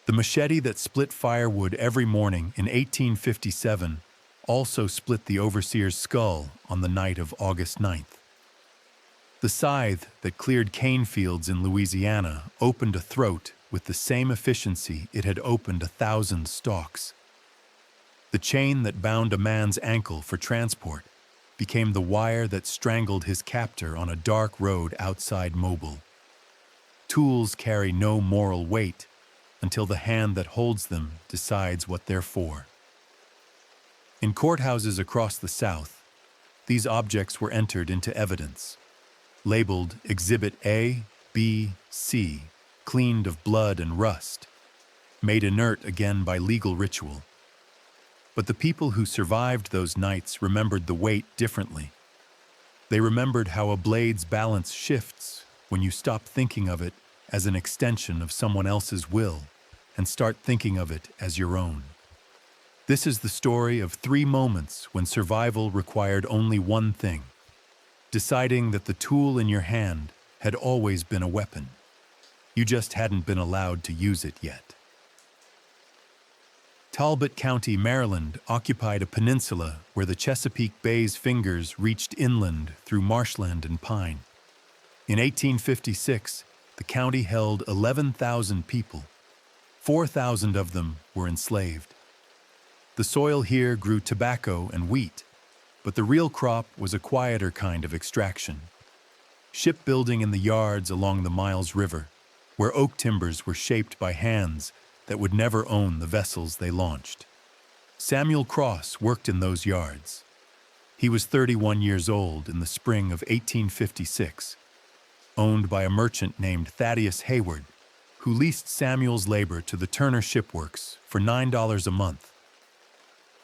The machete that split firewood every morning in 1857 also split the overseer's skull on the night of August 9th. The scythe that cleared cane fields in Louisiana opened a throat with the same efficiency it had opened 1,000 stalks. The chain that bound a man's ankle for transport became the wire that strangled his captor on a dark road outside Mobile. Tools carry no moral weight until the hand that holds them decides what they're for. In courthouses across the South, these objects were entered into evidence, labeled Exhibit A, B, C, cleaned of blood and rust, made inert again by legal ritual. But the people who survived those nights remembered the weight differently. They remembered how a blade's balance shifts when you stop thinking of it as an extension of someone else's will and start thinking of it as your own. This is the story of 3 moments when survival required only one thing: deciding that the tool in your hand had always been a weapon. You just hadn't been allowed to use it yet. Talbot County, Maryland, occupied a peninsula where the Chesapeake Bay's fingers reached inland through marshland and pine. In 1856, the county held 11,000 people. 4,000 of them were enslaved. The soil here grew tobacco and wheat, but the real crop was a quieter kind of extraction. Shipbuilding in the yards along the Miles River, where oak timbers were shaped by hands that would never own the vessels they launched. Samuel Cross worked in those yards. He was 31 years old in the spring of 1856, owned by a merchant named Thaddeus Hayward, who leased Samuel's labor to the Turner Shipworks for $9 a month.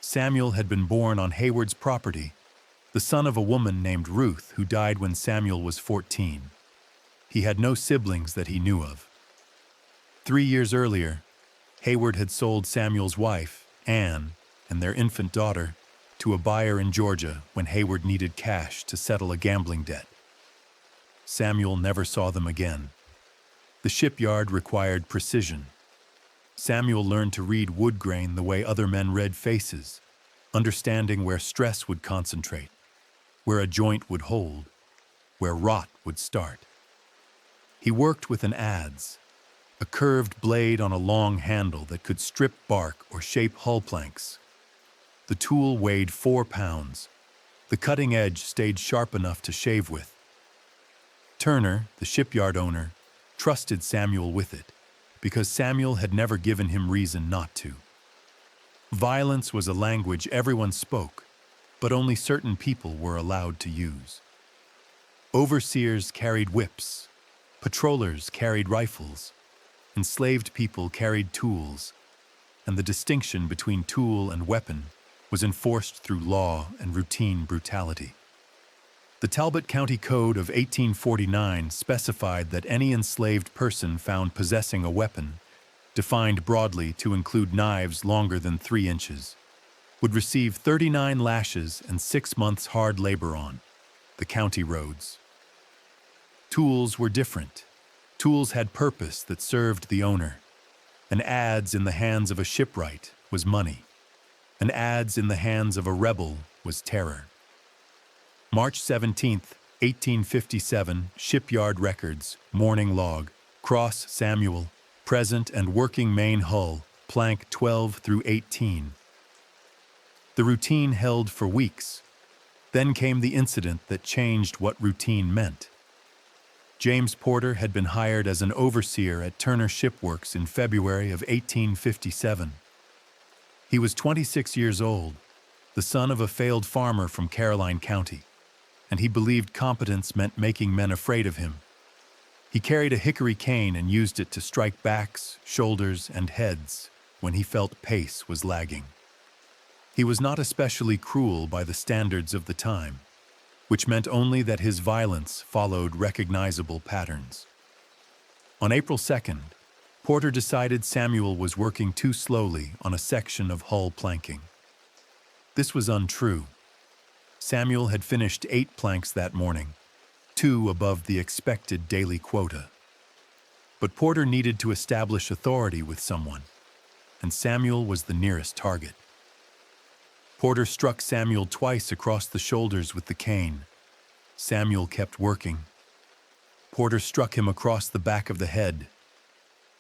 Samuel had been born on Hayward's property, the son of a woman named Ruth who died when Samuel was 14. He had no siblings that he knew of. 3 years earlier, Hayward had sold Samuel's wife, Anne, and their infant daughter to a buyer in Georgia when Hayward needed cash to settle a gambling debt. Samuel never saw them again. The shipyard required precision. Samuel learned to read wood grain the way other men read faces, understanding where stress would concentrate, where a joint would hold, where rot would start. He worked with an adze, a curved blade on a long handle that could strip bark or shape hull planks. The tool weighed 4 pounds. The cutting edge stayed sharp enough to shave with. Turner, the shipyard owner, trusted Samuel with it, because Samuel had never given him reason not to. Violence was a language everyone spoke, but only certain people were allowed to use. Overseers carried whips, patrollers carried rifles, enslaved people carried tools, and the distinction between tool and weapon was enforced through law and routine brutality. The Talbot County Code of 1849 specified that any enslaved person found possessing a weapon, defined broadly to include knives longer than 3 inches, would receive 39 lashes and 6 months hard labor on the county roads. Tools were different. Tools had purpose that served the owner. An adze in the hands of a shipwright was money. An adze in the hands of a rebel was terror. March 17, 1857, Shipyard Records, Morning Log, Cross Samuel, present and working main hull, plank 12 through 18. The routine held for weeks. Then came the incident that changed what routine meant. James Porter had been hired as an overseer at Turner Shipworks in February of 1857. He was 26 years old, the son of a failed farmer from Caroline County, and he believed competence meant making men afraid of him. He carried a hickory cane and used it to strike backs, shoulders, and heads when he felt pace was lagging. He was not especially cruel by the standards of the time, which meant only that his violence followed recognizable patterns. On April 2nd, Porter decided Samuel was working too slowly on a section of hull planking. This was untrue. Samuel had finished 8 planks that morning, 2 above the expected daily quota. But Porter needed to establish authority with someone, and Samuel was the nearest target. Porter struck Samuel twice across the shoulders with the cane. Samuel kept working. Porter struck him across the back of the head.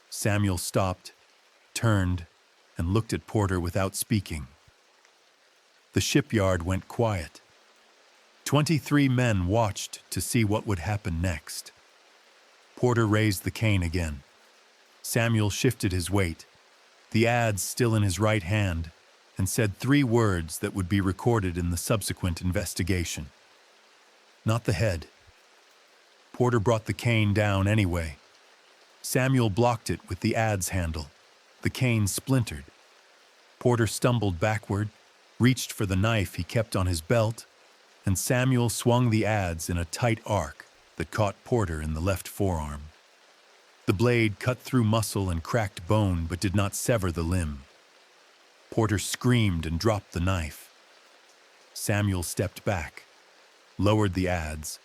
Samuel stopped, turned, and looked at Porter without speaking. The shipyard went quiet. 23 men watched to see what would happen next. Porter raised the cane again. Samuel shifted his weight, the adze still in his right hand, and said 3 words that would be recorded in the subsequent investigation. Not the head. Porter brought the cane down anyway. Samuel blocked it with the adze handle. The cane splintered. Porter stumbled backward, reached for the knife he kept on his belt, and Samuel swung the adze in a tight arc that caught Porter in the left forearm. The blade cut through muscle and cracked bone but did not sever the limb. Porter screamed and dropped the knife. Samuel stepped back, lowered the adze,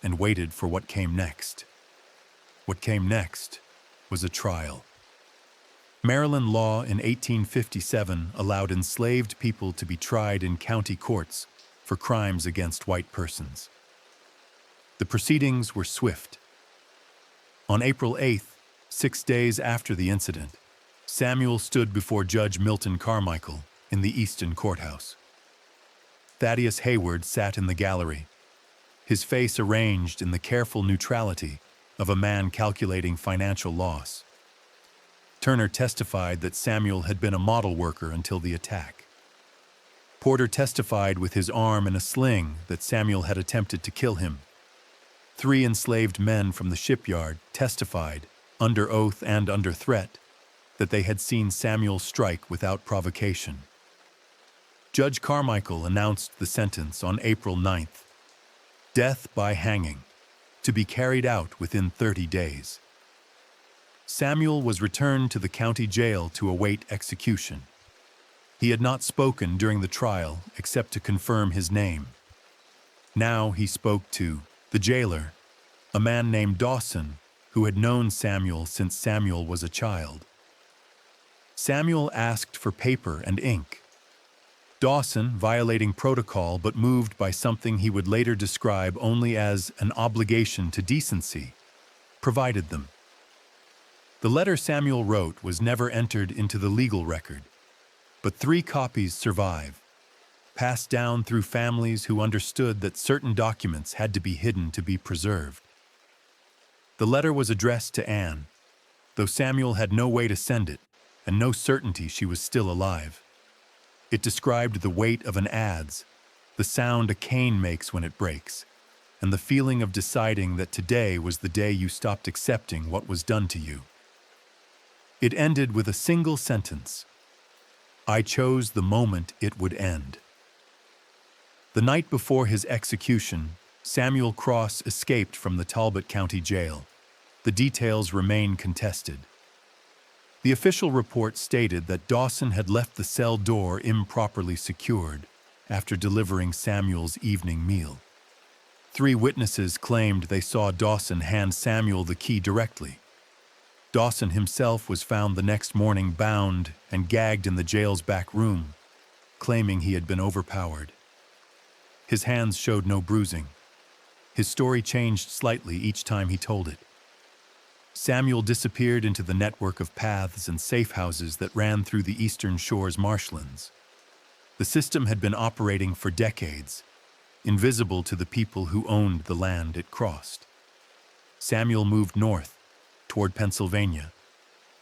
and waited for what came next. What came next was a trial. Maryland law in 1857 allowed enslaved people to be tried in county courts for crimes against white persons. The proceedings were swift. On April 8th, 6 days after the incident, Samuel stood before Judge Milton Carmichael in the Easton Courthouse. Thaddeus Hayward sat in the gallery, his face arranged in the careful neutrality of a man calculating financial loss. Turner testified that Samuel had been a model worker until the attack. Porter testified with his arm in a sling that Samuel had attempted to kill him. 3 enslaved men from the shipyard testified, under oath and under threat, that they had seen Samuel strike without provocation. Judge Carmichael announced the sentence on April 9th. Death by hanging, to be carried out within 30 days. Samuel was returned to the county jail to await execution. He had not spoken during the trial except to confirm his name. Now he spoke to the jailer, a man named Dawson, who had known Samuel since Samuel was a child. Samuel asked for paper and ink. Dawson, violating protocol but moved by something he would later describe only as an obligation to decency, provided them. The letter Samuel wrote was never entered into the legal record, but 3 copies survive, passed down through families who understood that certain documents had to be hidden to be preserved. The letter was addressed to Anne, though Samuel had no way to send it and no certainty she was still alive. It described the weight of an adze, the sound a cane makes when it breaks, and the feeling of deciding that today was the day you stopped accepting what was done to you. It ended with a single sentence: I chose the moment it would end. The night before his execution, Samuel Cross escaped from the Talbot County Jail. The details remain contested. The official report stated that Dawson had left the cell door improperly secured after delivering Samuel's evening meal. 3 witnesses claimed they saw Dawson hand Samuel the key directly. Dawson himself was found the next morning bound and gagged in the jail's back room, claiming he had been overpowered. His hands showed no bruising. His story changed slightly each time he told it. Samuel disappeared into the network of paths and safe houses that ran through the Eastern Shore's marshlands. The system had been operating for decades, invisible to the people who owned the land it crossed. Samuel moved north, toward Pennsylvania,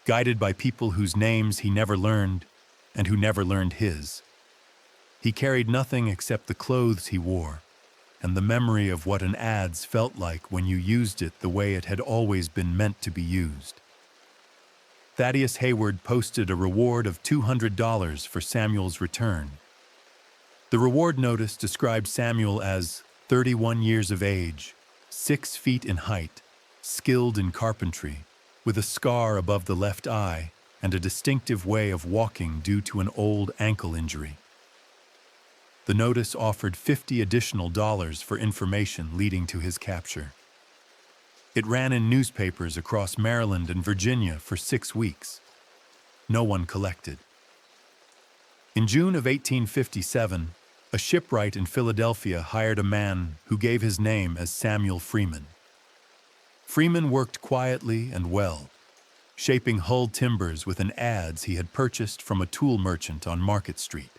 guided by people whose names he never learned and who never learned his. He carried nothing except the clothes he wore and the memory of what an adze felt like when you used it the way it had always been meant to be used. Thaddeus Hayward posted a reward of $200 for Samuel's return. The reward notice described Samuel as 31 years of age, 6 feet in height, skilled in carpentry, with a scar above the left eye and a distinctive way of walking due to an old ankle injury. The notice offered $50 additional for information leading to his capture. It ran in newspapers across Maryland and Virginia for 6 weeks. No one collected. In June of 1857, a shipwright in Philadelphia hired a man who gave his name as Samuel Freeman. Freeman worked quietly and well, shaping hull timbers with an adze he had purchased from a tool merchant on Market Street.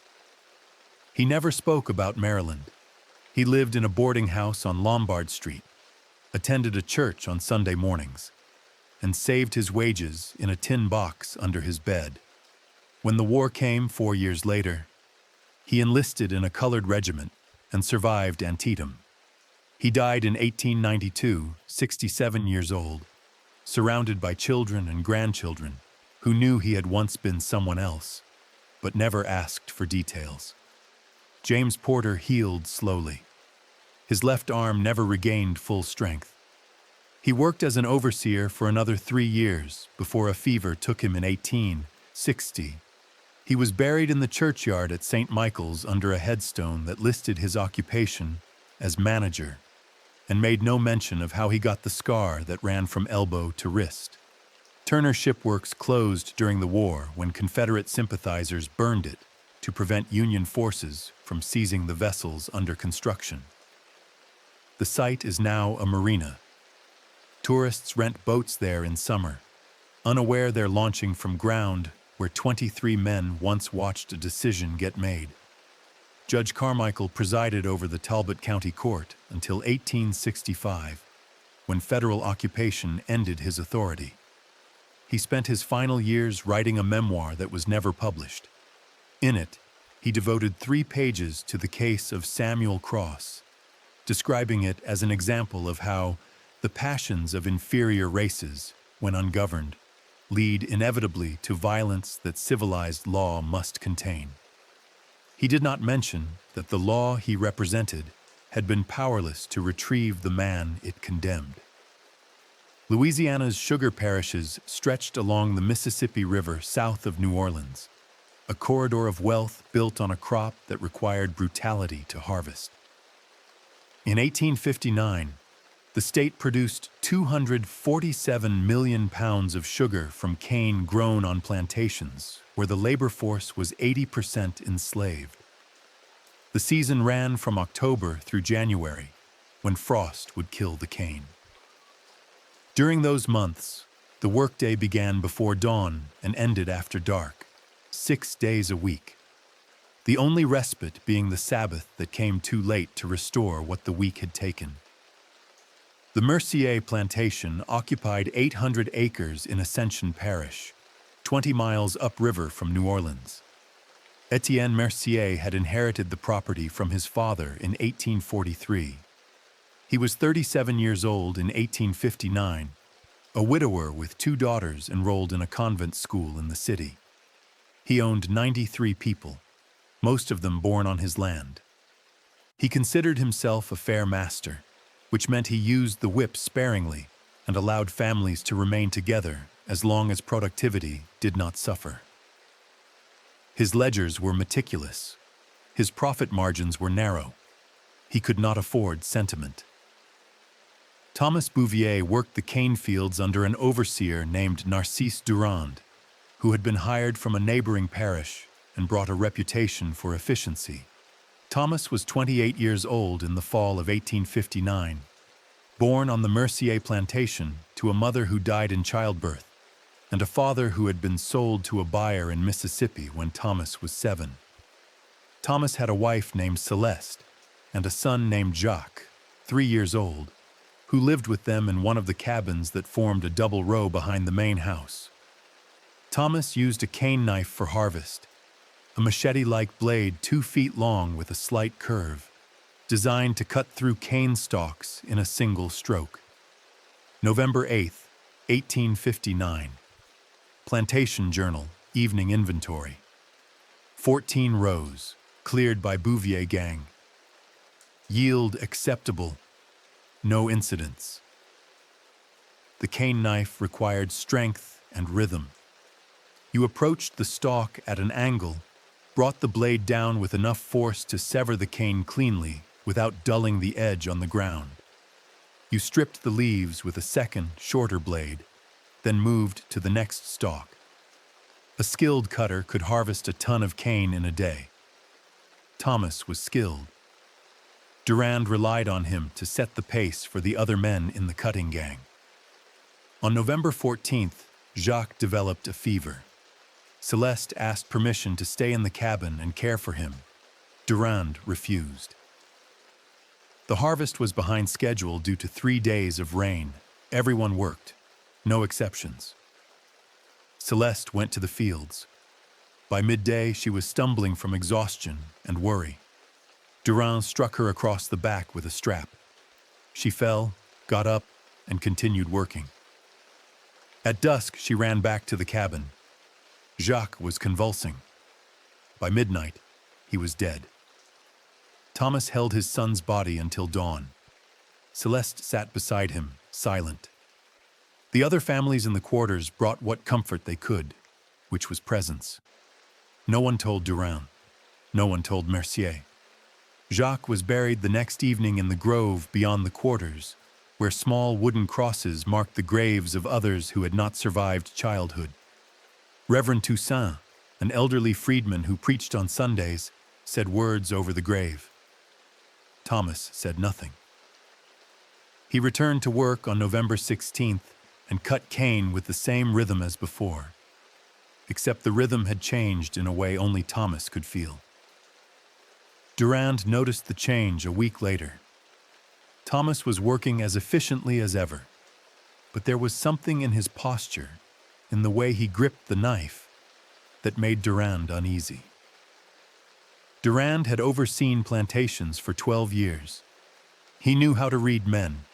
He never spoke about Maryland. He lived in a boarding house on Lombard Street, attended a church on Sunday mornings, and saved his wages in a tin box under his bed. When the war came 4 years later, he enlisted in a colored regiment and survived Antietam. He died in 1892, 67 years old, surrounded by children and grandchildren who knew he had once been someone else, but never asked for details. James Porter healed slowly. His left arm never regained full strength. He worked as an overseer for another 3 years before a fever took him in 1860. He was buried in the churchyard at St. Michael's under a headstone that listed his occupation as manager and made no mention of how he got the scar that ran from elbow to wrist. Turner Shipworks closed during the war when Confederate sympathizers burned it to prevent Union forces from seizing the vessels under construction. The site is now a marina. Tourists rent boats there in summer, unaware they're launching from ground where 23 men once watched a decision get made. Judge Carmichael presided over the Talbot County Court until 1865, when federal occupation ended his authority. He spent his final years writing a memoir that was never published. In it, he devoted 3 pages to the case of Samuel Cross, describing it as an example of how the passions of inferior races, when ungoverned, lead inevitably to violence that civilized law must contain. He did not mention that the law he represented had been powerless to retrieve the man it condemned. Louisiana's sugar parishes stretched along the Mississippi River south of New Orleans, a corridor of wealth built on a crop that required brutality to harvest. In 1859, the state produced 247 million pounds of sugar from cane grown on plantations, where the labor force was 80% enslaved. The season ran from October through January, when frost would kill the cane. During those months, the workday began before dawn and ended after dark, 6 days a week. The only respite being the Sabbath that came too late to restore what the week had taken. The Mercier plantation occupied 800 acres in Ascension Parish, 20 miles upriver from New Orleans. Etienne Mercier had inherited the property from his father in 1843. He was 37 years old in 1859, a widower with 2 daughters enrolled in a convent school in the city. He owned 93 people, most of them born on his land. He considered himself a fair master, which meant he used the whip sparingly and allowed families to remain together as long as productivity did not suffer. His ledgers were meticulous. His profit margins were narrow. He could not afford sentiment. Thomas Bouvier worked the cane fields under an overseer named Narcisse Durand, who had been hired from a neighboring parish and brought a reputation for efficiency. Thomas was 28 years old in the fall of 1859, born on the Mercier plantation to a mother who died in childbirth and a father who had been sold to a buyer in Mississippi when Thomas was 7. Thomas had a wife named Celeste and a son named Jacques, 3 years old, who lived with them in one of the cabins that formed a double row behind the main house. Thomas used a cane knife for harvest, a machete-like blade 2 feet long with a slight curve, designed to cut through cane stalks in a single stroke. November 8, 1859. Plantation Journal, Evening Inventory. 14 rows, cleared by Bouvier gang. Yield acceptable. No incidents. The cane knife required strength and rhythm. You approached the stalk at an angle, brought the blade down with enough force to sever the cane cleanly without dulling the edge on the ground. You stripped the leaves with a second, shorter blade, then moved to the next stalk. A skilled cutter could harvest a ton of cane in a day. Thomas was skilled. Durand relied on him to set the pace for the other men in the cutting gang. On November 14th, Jacques developed a fever. Celeste asked permission to stay in the cabin and care for him. Durand refused. The harvest was behind schedule due to 3 days of rain. Everyone worked, no exceptions. Celeste went to the fields. By midday, she was stumbling from exhaustion and worry. Durand struck her across the back with a strap. She fell, got up, and continued working. At dusk, she ran back to the cabin. Jacques was convulsing. By midnight, he was dead. Thomas held his son's body until dawn. Celeste sat beside him, silent. The other families in the quarters brought what comfort they could, which was presents. No one told Durand. No one told Mercier. Jacques was buried the next evening in the grove beyond the quarters, where small wooden crosses marked the graves of others who had not survived childhood. Reverend Toussaint, an elderly freedman who preached on Sundays, said words over the grave. Thomas said nothing. He returned to work on November 16th and cut cane with the same rhythm as before, except the rhythm had changed in a way only Thomas could feel. Durand noticed the change a week later. Thomas was working as efficiently as ever, but there was something in his posture, in the way he gripped the knife, that made Durand uneasy. Durand had overseen plantations for 12 years. He knew how to read men.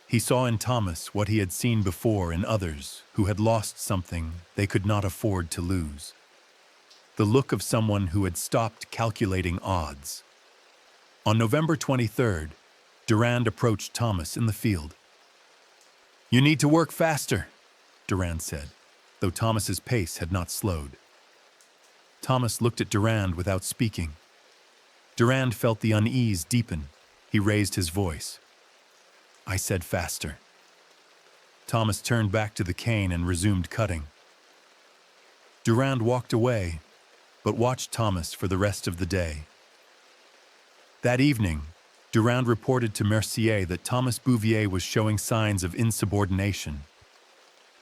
He saw in Thomas what he had seen before in others who had lost something they could not afford to lose. The look of someone who had stopped calculating odds. On November 23rd, Durand approached Thomas in the field. "You need to work faster," Durand said, though Thomas's pace had not slowed. Thomas looked at Durand without speaking. Durand felt the unease deepen. He raised his voice. "I said faster." Thomas turned back to the cane and resumed cutting. Durand walked away, but watched Thomas for the rest of the day. That evening, Durand reported to Mercier that Thomas Bouvier was showing signs of insubordination.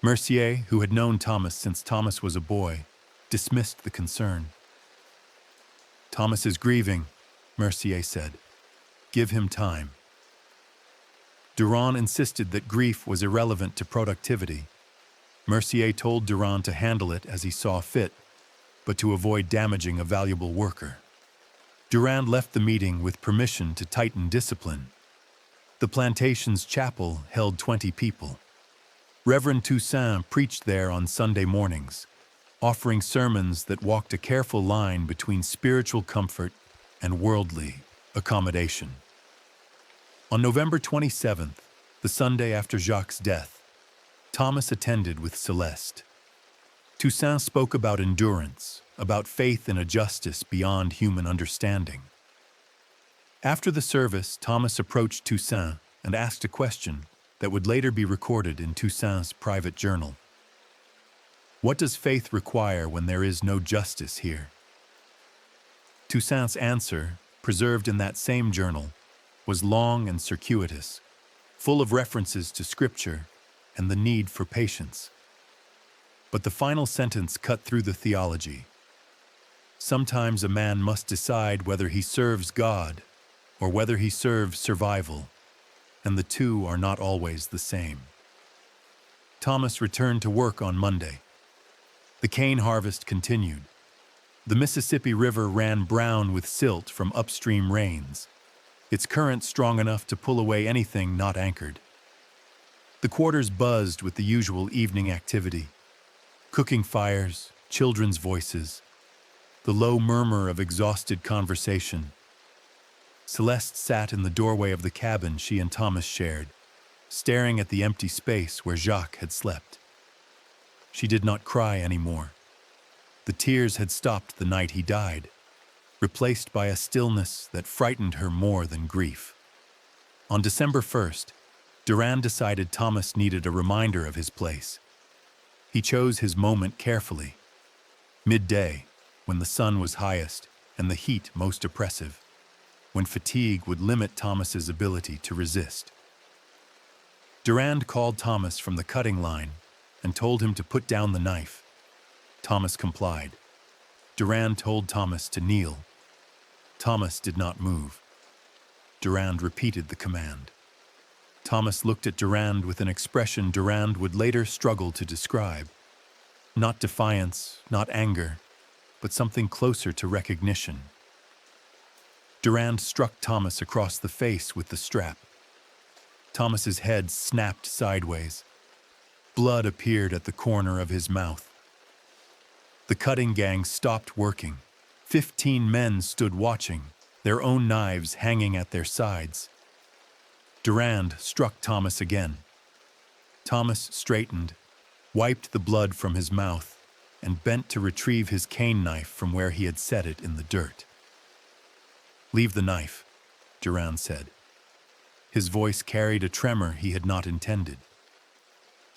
Mercier, who had known Thomas since Thomas was a boy, dismissed the concern. "Thomas is grieving," Mercier said. "Give him time." Durand insisted that grief was irrelevant to productivity. Mercier told Durand to handle it as he saw fit, but to avoid damaging a valuable worker. Durand left the meeting with permission to tighten discipline. The plantation's chapel held 20 people. Reverend Toussaint preached there on Sunday mornings, offering sermons that walked a careful line between spiritual comfort and worldly accommodation. On November 27th, the Sunday after Jacques' death, Thomas attended with Celeste. Toussaint spoke about endurance, about faith in a justice beyond human understanding. After the service, Thomas approached Toussaint and asked a question that would later be recorded in Toussaint's private journal. "What does faith require when there is no justice here?" Toussaint's answer, preserved in that same journal, was long and circuitous, full of references to Scripture and the need for patience. But the final sentence cut through the theology. Sometimes a man must decide whether he serves God or whether he serves survival, and the two are not always the same. Thomas returned to work on Monday. The cane harvest continued. The Mississippi River ran brown with silt from upstream rains, its current strong enough to pull away anything not anchored. The quarters buzzed with the usual evening activity. Cooking fires, children's voices, the low murmur of exhausted conversation. Celeste sat in the doorway of the cabin she and Thomas shared, staring at the empty space where Jacques had slept. She did not cry anymore. The tears had stopped the night he died, replaced by a stillness that frightened her more than grief. On December 1st, Durand decided Thomas needed a reminder of his place. He chose his moment carefully. Midday, when the sun was highest and the heat most oppressive, when fatigue would limit Thomas's ability to resist. Durand called Thomas from the cutting line and told him to put down the knife. Thomas complied. Durand told Thomas to kneel. Thomas did not move. Durand repeated the command. Thomas looked at Durand with an expression Durand would later struggle to describe. Not defiance, not anger, but something closer to recognition. Durand struck Thomas across the face with the strap. Thomas's head snapped sideways. Blood appeared at the corner of his mouth. The cutting gang stopped working. 15 men stood watching, their own knives hanging at their sides. Durand struck Thomas again. Thomas straightened, wiped the blood from his mouth, and bent to retrieve his cane knife from where he had set it in the dirt. "Leave the knife," Durand said. His voice carried a tremor he had not intended.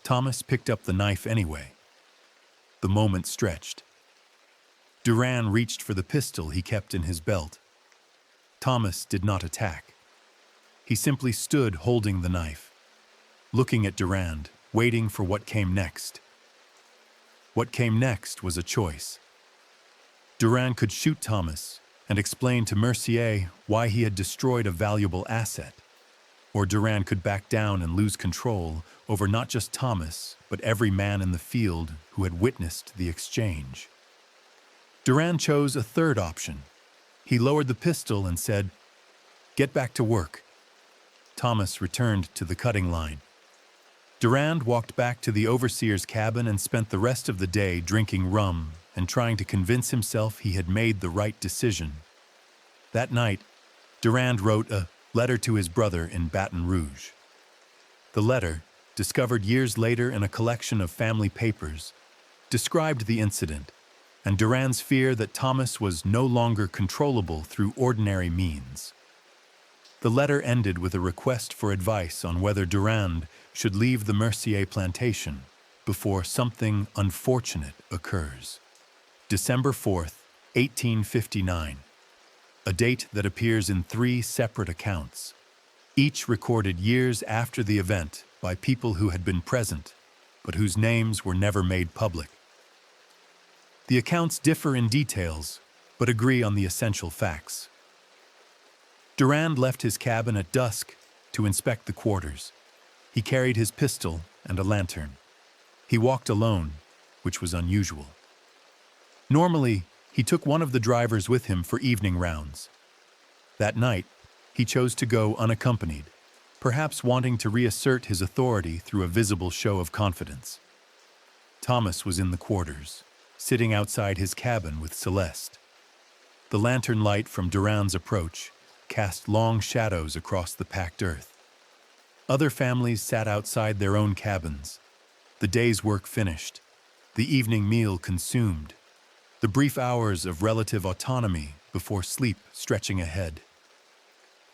Thomas picked up the knife anyway. The moment stretched. Durand reached for the pistol he kept in his belt. Thomas did not attack. He simply stood holding the knife, looking at Durand, waiting for what came next. What came next was a choice. Durand could shoot Thomas and explain to Mercier why he had destroyed a valuable asset. Or Durand could back down and lose control over not just Thomas, but every man in the field who had witnessed the exchange. Durand chose a third option. He lowered the pistol and said, "Get back to work." Thomas returned to the cutting line. Durand walked back to the overseer's cabin and spent the rest of the day drinking rum and trying to convince himself he had made the right decision. That night, Durand wrote a letter to his brother in Baton Rouge. The letter, discovered years later in a collection of family papers, described the incident and Durand's fear that Thomas was no longer controllable through ordinary means. The letter ended with a request for advice on whether Durand should leave the Mercier plantation before something unfortunate occurs. December 4th, 1859. A date that appears in 3 separate accounts, each recorded years after the event by people who had been present, but whose names were never made public. The accounts differ in details, but agree on the essential facts. Durand left his cabin at dusk to inspect the quarters. He carried his pistol and a lantern. He walked alone, which was unusual. Normally, he took one of the drivers with him for evening rounds. That night, he chose to go unaccompanied, perhaps wanting to reassert his authority through a visible show of confidence. Thomas was in the quarters, sitting outside his cabin with Celeste. The lantern light from Durand's approach cast long shadows across the packed earth. Other families sat outside their own cabins, the day's work finished, the evening meal consumed, the brief hours of relative autonomy before sleep stretching ahead.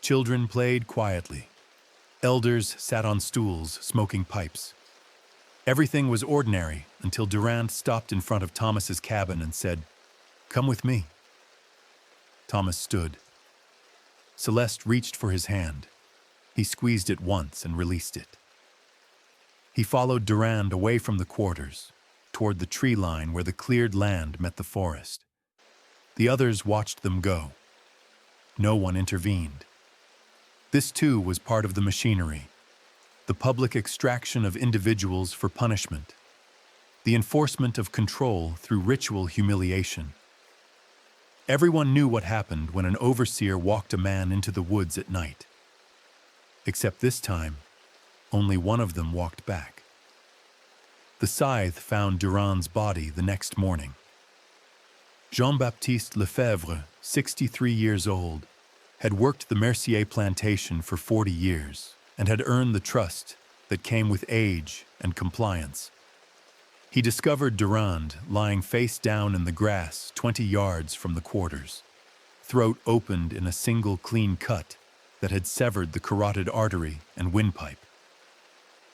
Children played quietly. Elders sat on stools, smoking pipes. Everything was ordinary until Durand stopped in front of Thomas's cabin and said, "Come with me." Thomas stood. Celeste reached for his hand. He squeezed it once and released it. He followed Durand away from the quarters, toward the tree line where the cleared land met the forest. The others watched them go. No one intervened. This too was part of the machinery, the public extraction of individuals for punishment, the enforcement of control through ritual humiliation. Everyone knew what happened when an overseer walked a man into the woods at night. Except this time, only one of them walked back. The scythe found Durand's body the next morning. Jean-Baptiste Lefebvre, 63 years old, had worked the Mercier plantation for 40 years and had earned the trust that came with age and compliance. He discovered Durand lying face down in the grass 20 yards from the quarters, throat opened in a single clean cut that had severed the carotid artery and windpipe.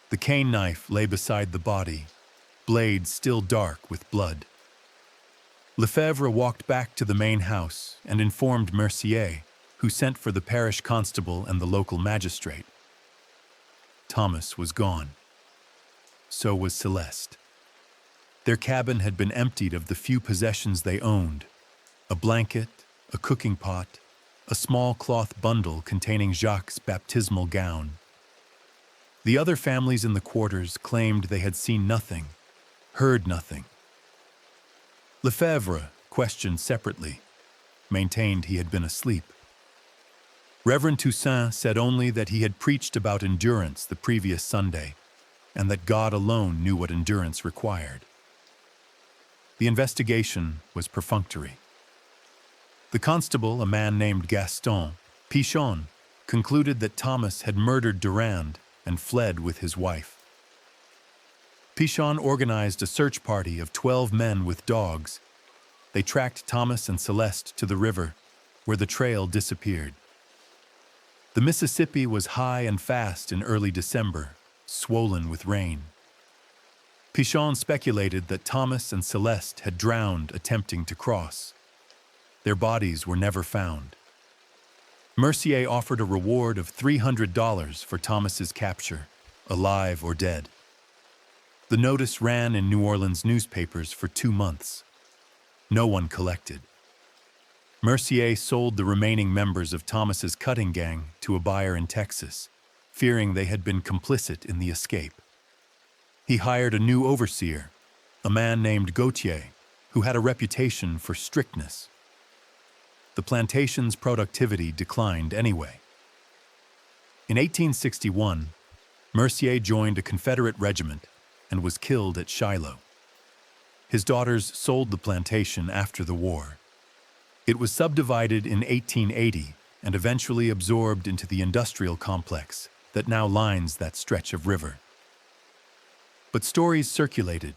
The cane knife lay beside the body, blade still dark with blood. Lefebvre walked back to the main house and informed Mercier, who sent for the parish constable and the local magistrate. Thomas was gone. So was Celeste. Their cabin had been emptied of the few possessions they owned: a blanket, a cooking pot, a small cloth bundle containing Jacques' baptismal gown. The other families in the quarters claimed they had seen nothing, heard nothing. Lefebvre, questioned separately, maintained he had been asleep. Reverend Toussaint said only that he had preached about endurance the previous Sunday, and that God alone knew what endurance required. The investigation was perfunctory. The constable, a man named Gaston Pichon, concluded that Thomas had murdered Durand and fled with his wife. Pichon organized a search party of 12 men with dogs. They tracked Thomas and Celeste to the river, where the trail disappeared. The Mississippi was high and fast in early December, swollen with rain. Pichon speculated that Thomas and Celeste had drowned attempting to cross. Their bodies were never found. Mercier offered a reward of $300 for Thomas's capture, alive or dead. The notice ran in New Orleans newspapers for 2 months. No one collected. Mercier sold the remaining members of Thomas's cutting gang to a buyer in Texas, fearing they had been complicit in the escape. He hired a new overseer, a man named Gautier, who had a reputation for strictness. The plantation's productivity declined anyway. In 1861, Mercier joined a Confederate regiment and was killed at Shiloh. His daughters sold the plantation after the war. It was subdivided in 1880 and eventually absorbed into the industrial complex that now lines that stretch of river. But stories circulated.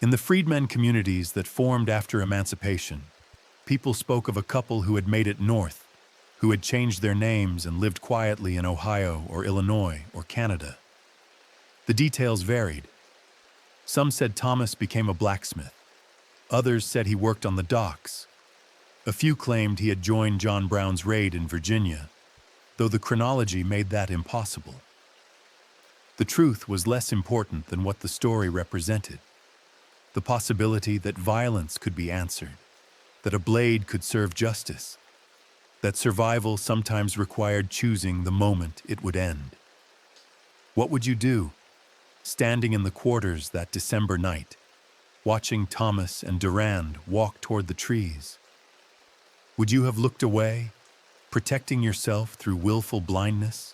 In the freedmen communities that formed after emancipation, people spoke of a couple who had made it north, who had changed their names and lived quietly in Ohio or Illinois or Canada. The details varied. Some said Thomas became a blacksmith. Others said he worked on the docks. A few claimed he had joined John Brown's raid in Virginia, though the chronology made that impossible. The truth was less important than what the story represented: the possibility that violence could be answered, that a blade could serve justice, that survival sometimes required choosing the moment it would end. What would you do, standing in the quarters that December night, watching Thomas and Durand walk toward the trees? Would you have looked away, protecting yourself through willful blindness?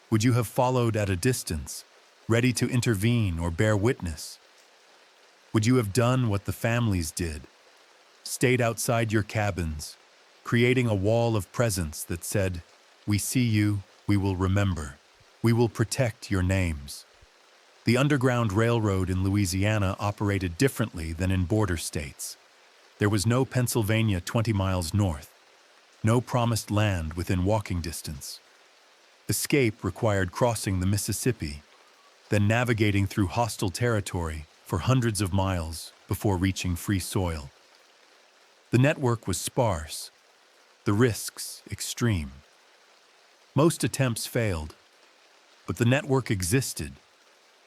Would you have followed at a distance, ready to intervene or bear witness? Would you have done what the families did, stayed outside your cabins, creating a wall of presence that said, "We see you, we will remember, we will protect your names"? The Underground Railroad in Louisiana operated differently than in border states. There was no Pennsylvania 20 miles north, no promised land within walking distance. Escape required crossing the Mississippi, then navigating through hostile territory for hundreds of miles before reaching free soil. The network was sparse, the risks extreme. Most attempts failed, but the network existed,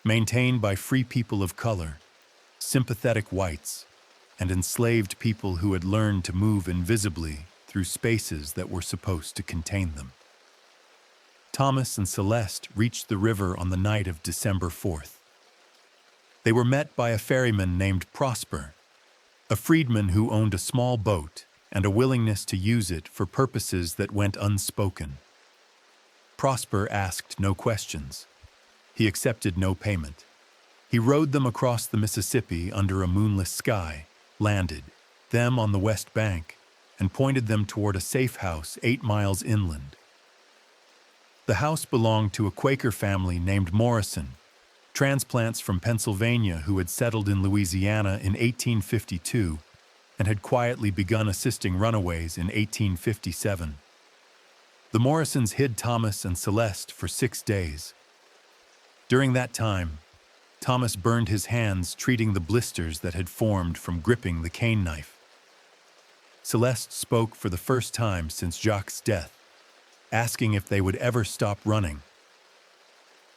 maintained by free people of color, sympathetic whites, and enslaved people who had learned to move invisibly through spaces that were supposed to contain them. Thomas and Celeste reached the river on the night of December 4th. They were met by a ferryman named Prosper, a freedman who owned a small boat and a willingness to use it for purposes that went unspoken. Prosper asked no questions. He accepted no payment. He rowed them across the Mississippi under a moonless sky, landed them on the west bank, and pointed them toward a safe house 8 miles inland. The house belonged to a Quaker family named Morrison, transplants from Pennsylvania who had settled in Louisiana in 1852 and had quietly begun assisting runaways in 1857. The Morrisons hid Thomas and Celeste for 6 days. During that time, Thomas burned his hands treating the blisters that had formed from gripping the cane knife. Celeste spoke for the first time since Jacques' death, asking if they would ever stop running.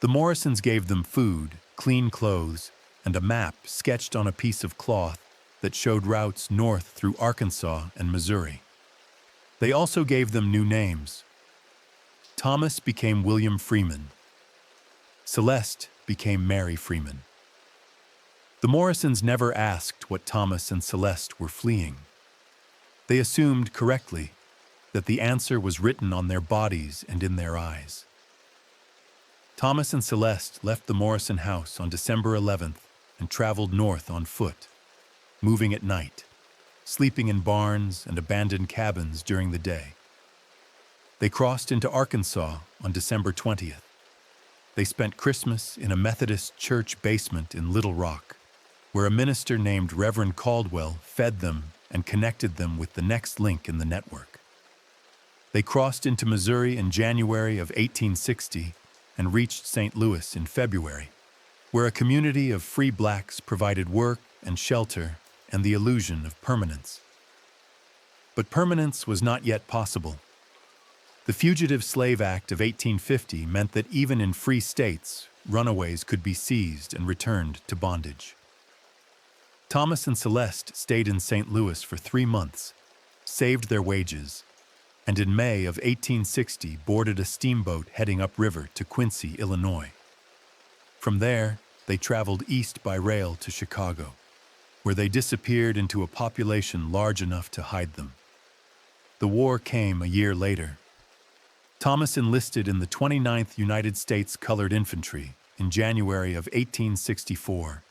The Morrisons gave them food, clean clothes, and a map sketched on a piece of cloth that showed routes north through Arkansas and Missouri. They also gave them new names. Thomas became William Freeman. Celeste became Mary Freeman. The Morrisons never asked what Thomas and Celeste were fleeing. They assumed correctly that the answer was written on their bodies and in their eyes. Thomas and Celeste left the Morrison house on December 11th and traveled north on foot, moving at night, sleeping in barns and abandoned cabins during the day. They crossed into Arkansas on December 20th. They spent Christmas in a Methodist church basement in Little Rock, where a minister named Reverend Caldwell fed them and connected them with the next link in the network. They crossed into Missouri in January of 1860 and reached St. Louis in February, where a community of free blacks provided work and shelter and the illusion of permanence. But permanence was not yet possible. The Fugitive Slave Act of 1850 meant that even in free states, runaways could be seized and returned to bondage. Thomas and Celeste stayed in St. Louis for 3 months, saved their wages, and in May of 1860 boarded a steamboat heading upriver to Quincy, Illinois. From there, they traveled east by rail to Chicago, where they disappeared into a population large enough to hide them. The war came a year later. Thomas enlisted in the 29th United States Colored Infantry in January of 1864,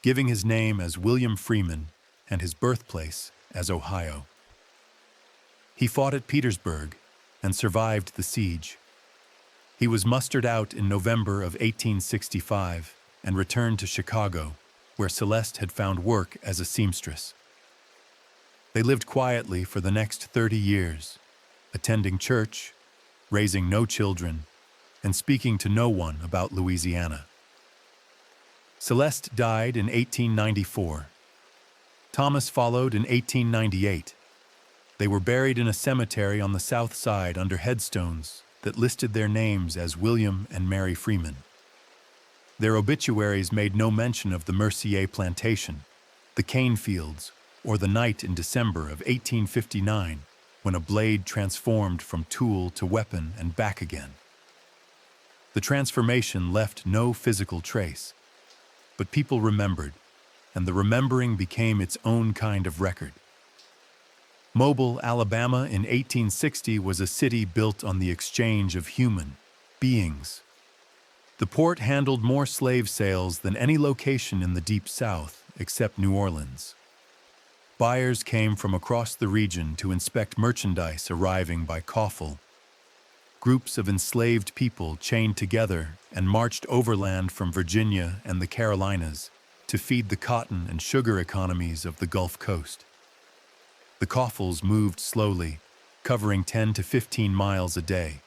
giving his name as William Freeman and his birthplace as Ohio. He fought at Petersburg and survived the siege. He was mustered out in November of 1865 and returned to Chicago, where Celeste had found work as a seamstress. They lived quietly for the next 30 years, attending church, raising no children, and speaking to no one about Louisiana. Celeste died in 1894. Thomas followed in 1898. They were buried in a cemetery on the south side under headstones that listed their names as William and Mary Freeman. Their obituaries made no mention of the Mercier plantation, the cane fields, or the night in December of 1859 when a blade transformed from tool to weapon and back again. The transformation left no physical trace, but people remembered, and the remembering became its own kind of record. Mobile, Alabama in 1860 was a city built on the exchange of human beings. The port handled more slave sales than any location in the Deep South except New Orleans. Buyers came from across the region to inspect merchandise arriving by coffle. Groups of enslaved people chained together and marched overland from Virginia and the Carolinas to feed the cotton and sugar economies of the Gulf Coast. The coffles moved slowly, covering 10 to 15 miles a day.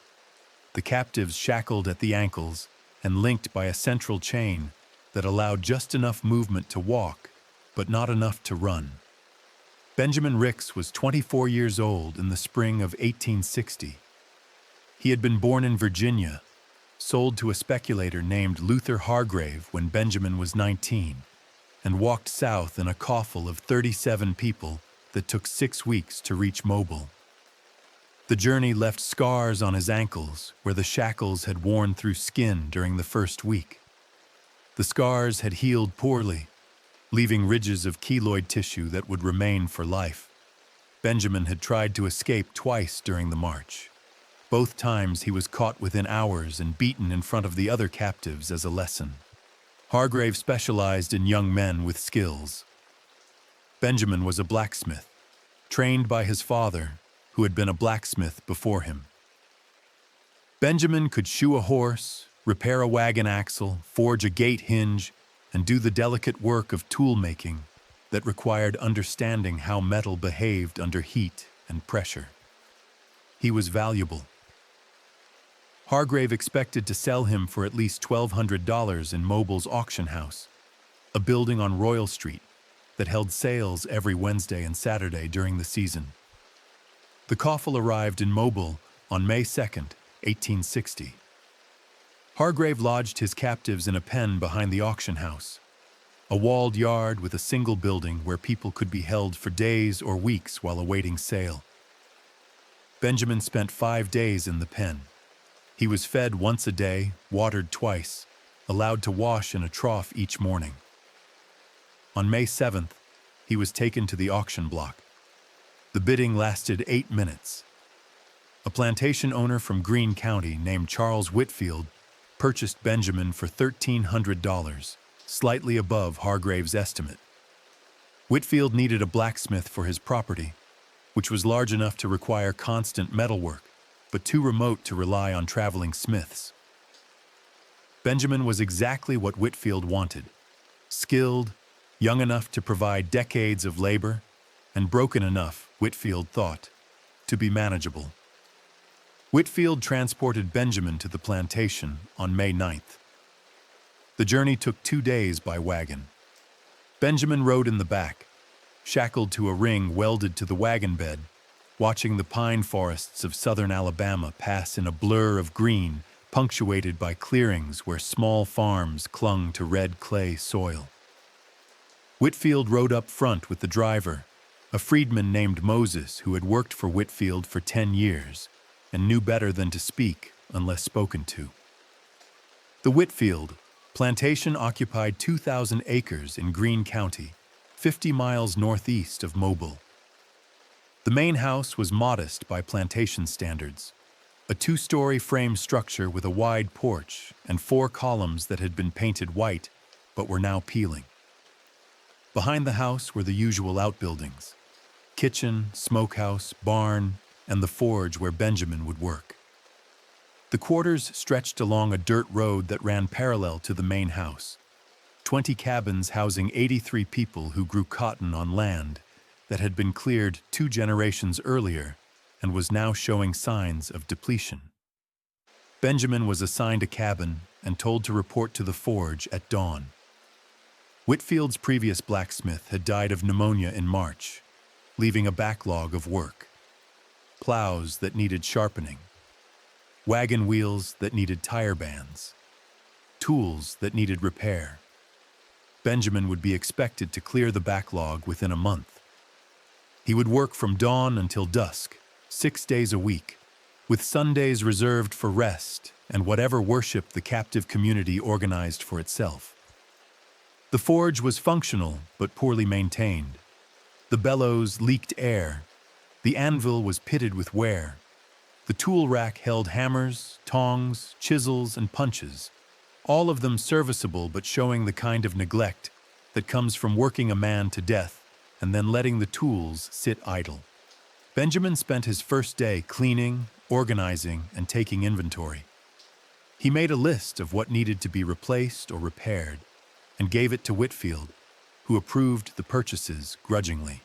The captives shackled at the ankles and linked by a central chain that allowed just enough movement to walk, but not enough to run. Benjamin Ricks was 24 years old in the spring of 1860. He had been born in Virginia, sold to a speculator named Luther Hargrave when Benjamin was 19, and walked south in a coffle of 37 people that took 6 weeks to reach Mobile. The journey left scars on his ankles where the shackles had worn through skin during the first week. The scars had healed poorly, leaving ridges of keloid tissue that would remain for life. Benjamin had tried to escape twice during the march. Both times he was caught within hours and beaten in front of the other captives as a lesson. Hargrave specialized in young men with skills. Benjamin was a blacksmith, trained by his father, who had been a blacksmith before him. Benjamin could shoe a horse, repair a wagon axle, forge a gate hinge, and do the delicate work of tool-making that required understanding how metal behaved under heat and pressure. He was valuable. Hargrave expected to sell him for at least $1,200 in Mobile's auction house, a building on Royal Street that held sales every Wednesday and Saturday during the season. The coffle arrived in Mobile on May 2nd, 1860. Hargrave lodged his captives in a pen behind the auction house, a walled yard with a single building where people could be held for days or weeks while awaiting sale. Benjamin spent 5 days in the pen. He was fed once a day, watered twice, allowed to wash in a trough each morning. On May 7th, he was taken to the auction block. The bidding lasted 8 minutes. A plantation owner from Greene County named Charles Whitfield purchased Benjamin for $1,300, slightly above Hargrave's estimate. Whitfield needed a blacksmith for his property, which was large enough to require constant metalwork, but too remote to rely on traveling smiths. Benjamin was exactly what Whitfield wanted: skilled, young enough to provide decades of labor, and broken enough, Whitfield thought, to be manageable. Whitfield transported Benjamin to the plantation on May 9th. The journey took 2 days by wagon. Benjamin rode in the back, shackled to a ring welded to the wagon bed, watching the pine forests of southern Alabama pass in a blur of green, punctuated by clearings where small farms clung to red clay soil. Whitfield rode up front with the driver, a freedman named Moses who had worked for Whitfield for 10 years and knew better than to speak unless spoken to. The Whitfield plantation occupied 2,000 acres in Greene County, 50 miles northeast of Mobile. The main house was modest by plantation standards, a 2-story frame structure with a wide porch and 4 columns that had been painted white but were now peeling. Behind the house were the usual outbuildings: kitchen, smokehouse, barn, and the forge where Benjamin would work. The quarters stretched along a dirt road that ran parallel to the main house, 20 cabins housing 83 people who grew cotton on land that had been cleared 2 generations earlier and was now showing signs of depletion. Benjamin was assigned a cabin and told to report to the forge at dawn. Whitfield's previous blacksmith had died of pneumonia in March, leaving a backlog of work: plows that needed sharpening, wagon wheels that needed tire bands, tools that needed repair. Benjamin would be expected to clear the backlog within a month. He would work from dawn until dusk, 6 days a week, with Sundays reserved for rest and whatever worship the captive community organized for itself. The forge was functional but poorly maintained. The bellows leaked air. The anvil was pitted with wear. The tool rack held hammers, tongs, chisels, and punches, all of them serviceable but showing the kind of neglect that comes from working a man to death and then letting the tools sit idle. Benjamin spent his first day cleaning, organizing, and taking inventory. He made a list of what needed to be replaced or repaired and gave it to Whitfield, who approved the purchases grudgingly.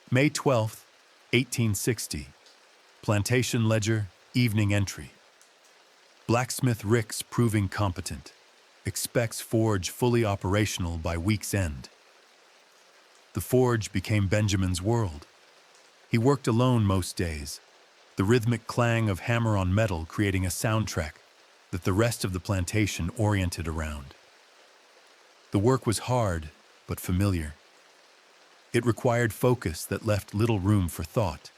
May 12, 1860. Plantation Ledger, evening entry. Blacksmith Ricks proving competent. Expects forge fully operational by week's end. The forge became Benjamin's world. He worked alone most days, the rhythmic clang of hammer on metal creating a soundtrack that the rest of the plantation oriented around. The work was hard, but familiar. It required focus that left little room for thought,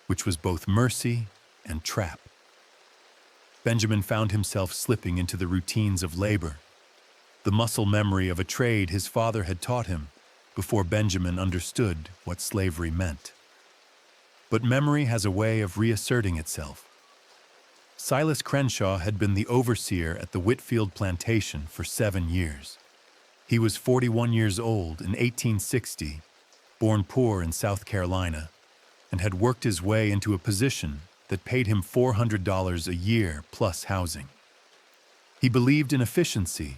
which was both mercy and trap. Benjamin found himself slipping into the routines of labor, the muscle memory of a trade his father had taught him before Benjamin understood what slavery meant. But memory has a way of reasserting itself. Silas Crenshaw had been the overseer at the Whitfield plantation for 7 years. He was 41 years old in 1860, born poor in South Carolina, and had worked his way into a position that paid him $400 a year plus housing. He believed in efficiency,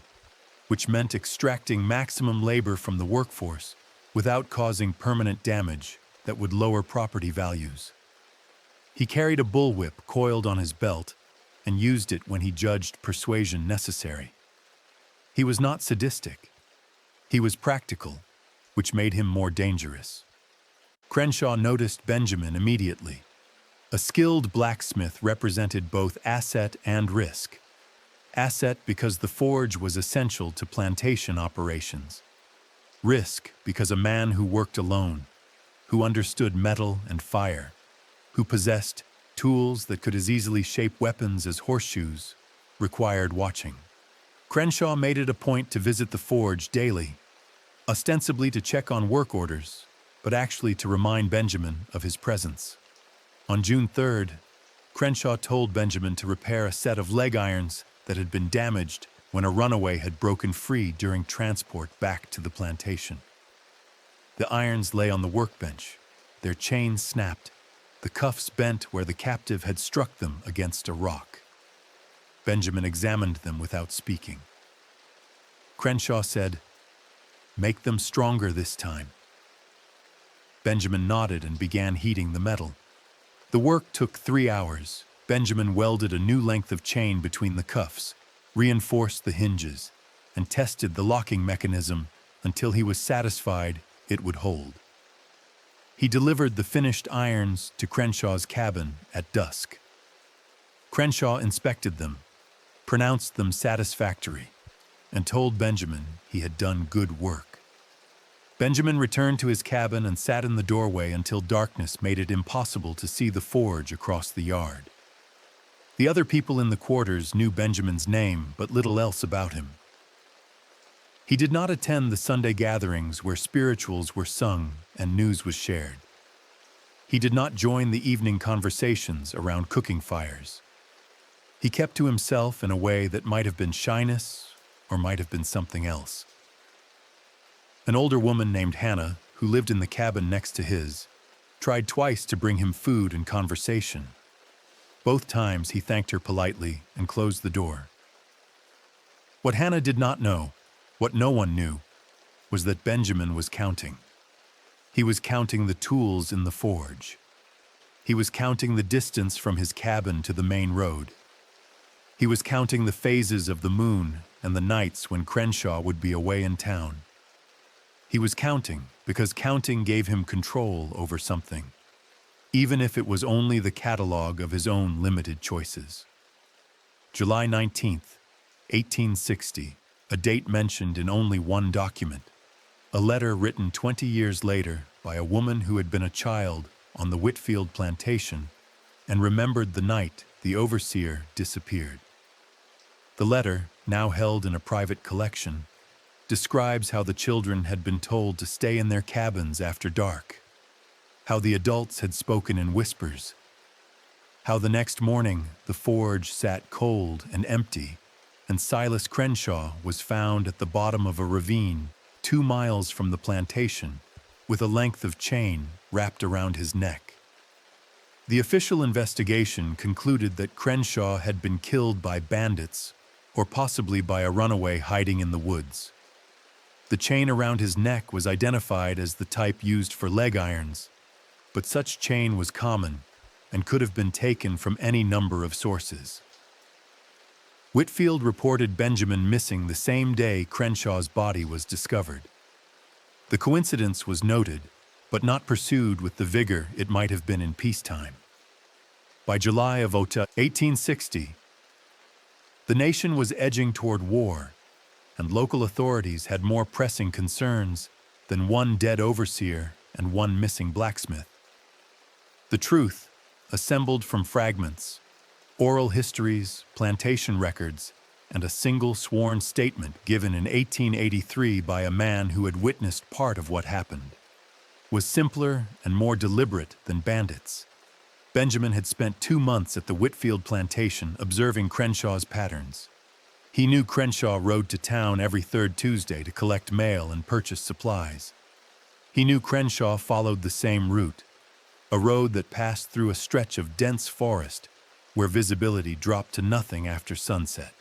which meant extracting maximum labor from the workforce without causing permanent damage that would lower property values. He carried a bullwhip coiled on his belt and used it when he judged persuasion necessary. He was not sadistic. He was practical, which made him more dangerous. Crenshaw noticed Benjamin immediately. A skilled blacksmith represented both asset and risk. Asset because the forge was essential to plantation operations. Risk because a man who worked alone, who understood metal and fire, who possessed tools that could as easily shape weapons as horseshoes, required watching. Crenshaw made it a point to visit the forge daily, ostensibly to check on work orders, but actually to remind Benjamin of his presence. On June 3rd, Crenshaw told Benjamin to repair a set of leg irons that had been damaged when a runaway had broken free during transport back to the plantation. The irons lay on the workbench, their chains snapped, the cuffs bent where the captive had struck them against a rock. Benjamin examined them without speaking. Crenshaw said, "Make them stronger this time." Benjamin nodded and began heating the metal. The work took 3 hours. Benjamin welded a new length of chain between the cuffs, reinforced the hinges, and tested the locking mechanism until he was satisfied it would hold. He delivered the finished irons to Crenshaw's cabin at dusk. Crenshaw inspected them, pronounced them satisfactory, and told Benjamin he had done good work. Benjamin returned to his cabin and sat in the doorway until darkness made it impossible to see the forge across the yard. The other people in the quarters knew Benjamin's name, but little else about him. He did not attend the Sunday gatherings where spirituals were sung and news was shared. He did not join the evening conversations around cooking fires. He kept to himself in a way that might have been shyness or might have been something else. An older woman named Hannah, who lived in the cabin next to his, tried twice to bring him food and conversation. Both times he thanked her politely and closed the door. What Hannah did not know, what no one knew, was that Benjamin was counting. He was counting the tools in the forge. He was counting the distance from his cabin to the main road. He was counting the phases of the moon and the nights when Crenshaw would be away in town. He was counting because counting gave him control over something, even if it was only the catalog of his own limited choices. July 19th, 1860, a date mentioned in only one document, a letter written 20 years later by a woman who had been a child on the Whitfield plantation and remembered the night the overseer disappeared. The letter, now held in a private collection, describes how the children had been told to stay in their cabins after dark, how the adults had spoken in whispers, how the next morning the forge sat cold and empty, and Silas Crenshaw was found at the bottom of a ravine 2 miles from the plantation, with a length of chain wrapped around his neck. The official investigation concluded that Crenshaw had been killed by bandits or possibly by a runaway hiding in the woods. The chain around his neck was identified as the type used for leg irons, but such chain was common and could have been taken from any number of sources. Whitfield reported Benjamin missing the same day Crenshaw's body was discovered. The coincidence was noted, but not pursued with the vigor it might have been in peacetime. By July of 1860, the nation was edging toward war, and local authorities had more pressing concerns than one dead overseer and one missing blacksmith. The truth, assembled from fragments, oral histories, plantation records, and a single sworn statement given in 1883 by a man who had witnessed part of what happened, was simpler and more deliberate than bandits. Benjamin had spent 2 months at the Whitfield plantation observing Crenshaw's patterns. He knew Crenshaw rode to town every third Tuesday to collect mail and purchase supplies. He knew Crenshaw followed the same route, a road that passed through a stretch of dense forest where visibility dropped to nothing after sunset.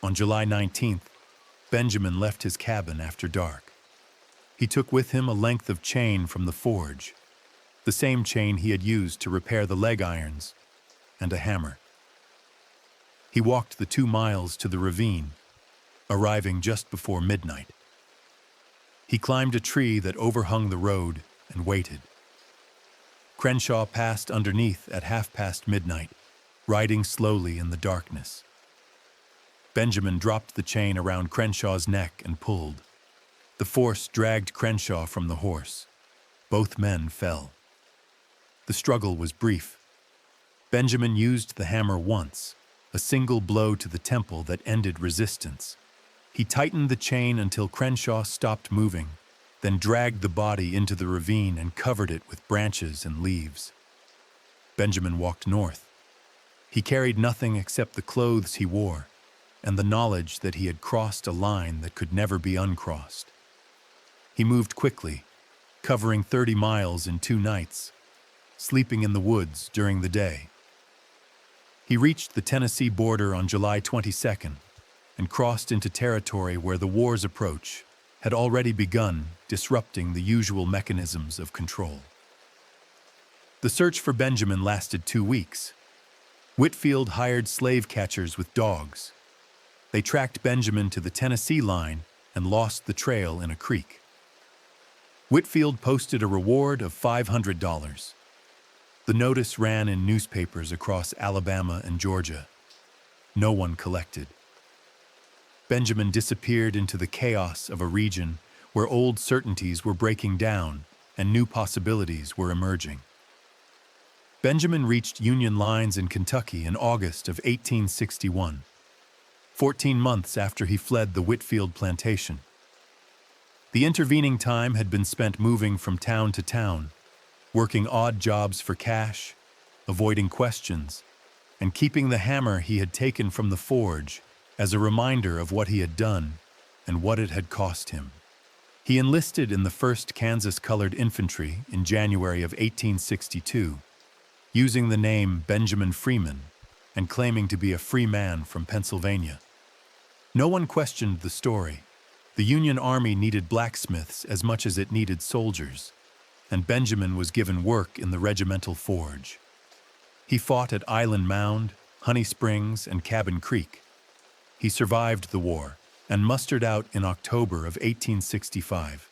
On July 19th, Benjamin left his cabin after dark. He took with him a length of chain from the forge, the same chain he had used to repair the leg irons, and a hammer. He walked the 2 miles to the ravine, arriving just before midnight. He climbed a tree that overhung the road and waited. Crenshaw passed underneath at midnight, riding slowly in the darkness. Benjamin dropped the chain around Crenshaw's neck and pulled. The force dragged Crenshaw from the horse. Both men fell. The struggle was brief. Benjamin used the hammer once, a single blow to the temple that ended resistance. He tightened the chain until Crenshaw stopped moving, then dragged the body into the ravine and covered it with branches and leaves. Benjamin walked north. He carried nothing except the clothes he wore and the knowledge that he had crossed a line that could never be uncrossed. He moved quickly, covering 30 miles in 2 nights, sleeping in the woods during the day. He reached the Tennessee border on July 22nd and crossed into territory where the war's approach had already begun, disrupting the usual mechanisms of control. The search for Benjamin lasted 2 weeks. Whitfield hired slave catchers with dogs. They tracked Benjamin to the Tennessee line and lost the trail in a creek. Whitfield posted a reward of $500. The notice ran in newspapers across Alabama and Georgia. No one collected. Benjamin disappeared into the chaos of a region where old certainties were breaking down and new possibilities were emerging. Benjamin reached Union lines in Kentucky in August of 1861, 14 months after he fled the Whitfield plantation. The intervening time had been spent moving from town to town, working odd jobs for cash, avoiding questions, and keeping the hammer he had taken from the forge as a reminder of what he had done and what it had cost him. He enlisted in the 1st Kansas Colored Infantry in January of 1862, using the name Benjamin Freeman and claiming to be a free man from Pennsylvania. No one questioned the story. The Union Army needed blacksmiths as much as it needed soldiers, and Benjamin was given work in the regimental forge. He fought at Island Mound, Honey Springs, and Cabin Creek. He survived the war and mustered out in October of 1865.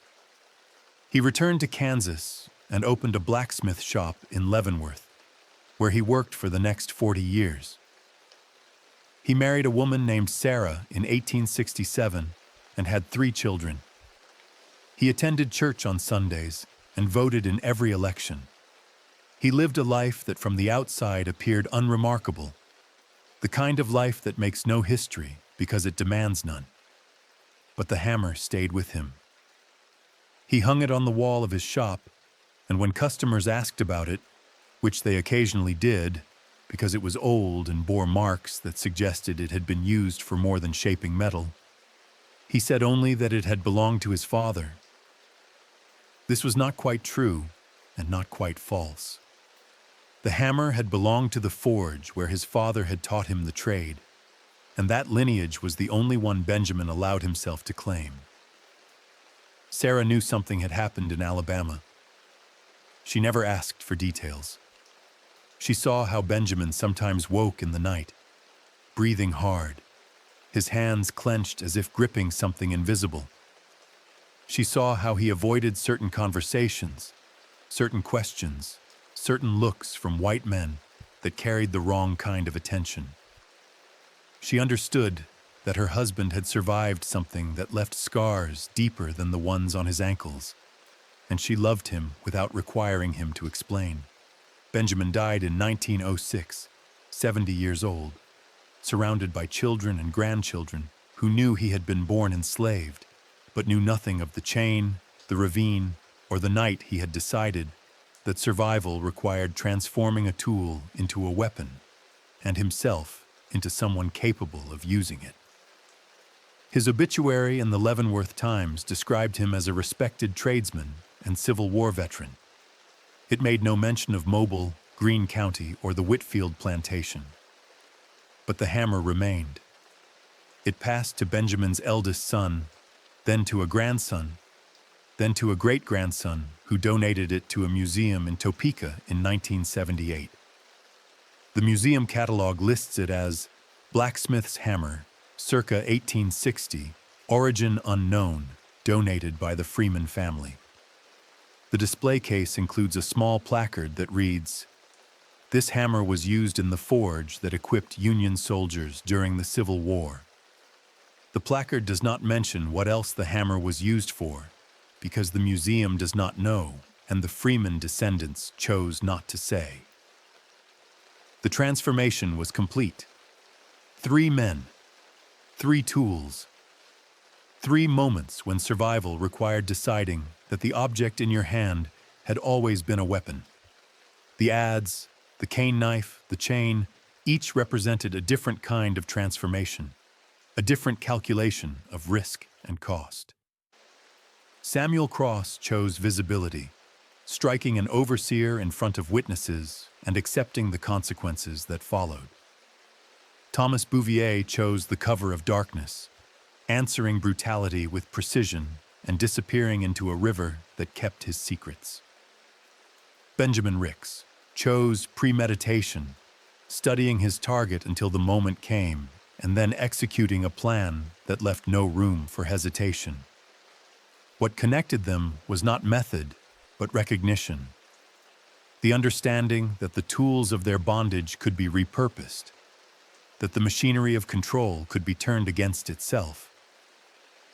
He returned to Kansas and opened a blacksmith shop in Leavenworth, where he worked for the next 40 years. He married a woman named Sarah in 1867 and had 3 children. He attended church on Sundays and voted in every election. He lived a life that from the outside appeared unremarkable, the kind of life that makes no history because it demands none. But the hammer stayed with him. He hung it on the wall of his shop, and when customers asked about it, which they occasionally did, because it was old and bore marks that suggested it had been used for more than shaping metal, he said only that it had belonged to his father. This was not quite true and not quite false. The hammer had belonged to the forge where his father had taught him the trade, and that lineage was the only one Benjamin allowed himself to claim. Sarah knew something had happened in Alabama. She never asked for details. She saw how Benjamin sometimes woke in the night, breathing hard, his hands clenched as if gripping something invisible. She saw how he avoided certain conversations, certain questions, certain looks from white men that carried the wrong kind of attention. She understood that her husband had survived something that left scars deeper than the ones on his ankles, and she loved him without requiring him to explain. Benjamin died in 1906, 70 years old, surrounded by children and grandchildren who knew he had been born enslaved, but knew nothing of the chain, the ravine, or the night he had decided that survival required transforming a tool into a weapon, and himself into someone capable of using it. His obituary in the Leavenworth Times described him as a respected tradesman and Civil War veteran. It made no mention of Mobile, Greene County, or the Whitfield plantation. But the hammer remained. It passed to Benjamin's eldest son, then to a grandson, then to a great-grandson who donated it to a museum in Topeka in 1978. The museum catalog lists it as Blacksmith's hammer, circa 1860, origin unknown, donated by the Freeman family. The display case includes a small placard that reads, "This hammer was used in the forge that equipped Union soldiers during the Civil War." The placard does not mention what else the hammer was used for, because the museum does not know, and the Freeman descendants chose not to say. The transformation was complete. 3 men, 3 tools, 3 moments when survival required deciding that the object in your hand had always been a weapon. The adze, the cane knife, the chain, each represented a different kind of transformation, a different calculation of risk and cost. Samuel Cross chose visibility, striking an overseer in front of witnesses and accepting the consequences that followed. Thomas Bouvier chose the cover of darkness, answering brutality with precision and disappearing into a river that kept his secrets. Benjamin Ricks chose premeditation, studying his target until the moment came, and then executing a plan that left no room for hesitation. What connected them was not method, but recognition. The understanding that the tools of their bondage could be repurposed, that the machinery of control could be turned against itself,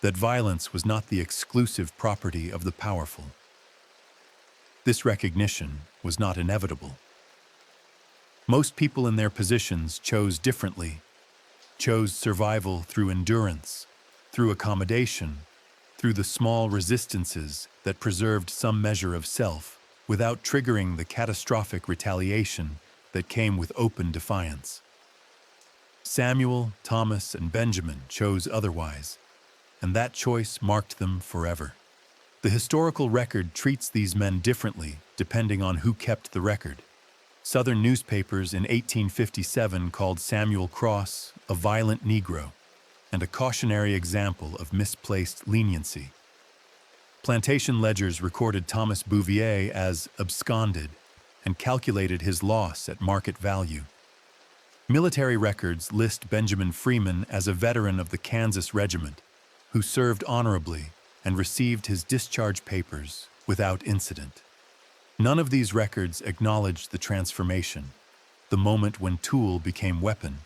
that violence was not the exclusive property of the powerful. This recognition was not inevitable. Most people in their positions chose differently, chose survival through endurance, through accommodation, through the small resistances that preserved some measure of self without triggering the catastrophic retaliation that came with open defiance. Samuel, Thomas, and Benjamin chose otherwise, and that choice marked them forever. The historical record treats these men differently depending on who kept the record. Southern newspapers in 1857 called Samuel Cross a violent Negro and a cautionary example of misplaced leniency. Plantation ledgers recorded Thomas Bouvier as absconded and calculated his loss at market value. Military records list Benjamin Freeman as a veteran of the Kansas Regiment who served honorably and received his discharge papers without incident. None of these records acknowledge the transformation, the moment when tool became weapon,